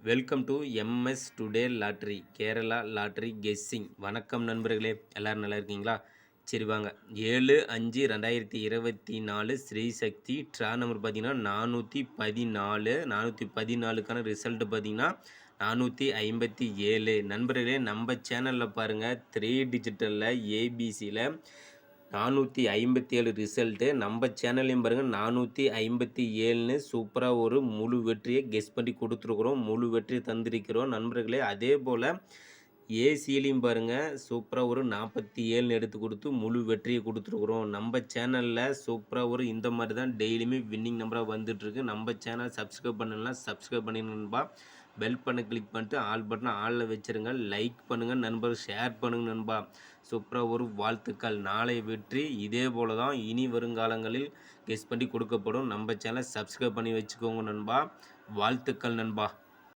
Welcome to MS today lottery Kerala lottery guessing. வணக்கம் நண்பர்களே, எல்லோரும் நல்லா இருக்கீங்களா? சரி வாங்க, 7/5/2024 ஸ்ரீ சக்தி ட்ரா நம்பர் பார்த்தீங்கன்னா 414. 414க்கான ரிசல்ட்டு பார்த்தீங்கன்னா 457. நண்பர்களே, நம்ம சேனலில் பாருங்கள், 3 டிஜிட்டலில் ஏபிசியில் 457 ரிசல்ட்டு. நம்ம சேனல்லையும் பாருங்கள் 457ன்னு சூப்பராக ஒரு முழு வெற்றியை கெஸ் பண்ணி கொடுத்துருக்குறோம். முழு வெற்றி தந்திருக்கிறோம் நண்பர்களே. அதே போல் ஏசியிலையும் பாருங்கள் சூப்பராக ஒரு 47ன்னு எடுத்து கொடுத்து முழு வெற்றியை கொடுத்துருக்குறோம். நம்ம சேனலில் சூப்பராக ஒரு இந்த மாதிரி தான் டெய்லியுமே வின்னிங் நம்பராக வந்துட்டுருக்கு. நம்ம சேனல் சப்ஸ்கிரைப் பண்ணலாம், சப்ஸ்கிரைப் பண்ணிடுங்கன்பா. பெல் பண்ணை கிளிக் பண்ணிட்டு ஆல் பட்டனை ஆளில் வச்சுருங்க. லைக் பண்ணுங்கள் நண்பர், ஷேர் பண்ணுங்கள் நண்பா. சூப்பராக ஒரு வாழ்த்துக்கள். நாளை வெற்றி இதே போல் தான் இனி வருங்காலங்களில் கெஸ் பண்ணி கொடுக்கப்படும். நம்ம சேனலை சப்ஸ்கிரைப் பண்ணி வச்சுக்கோங்க நண்பா. வாழ்த்துக்கள் நண்பா.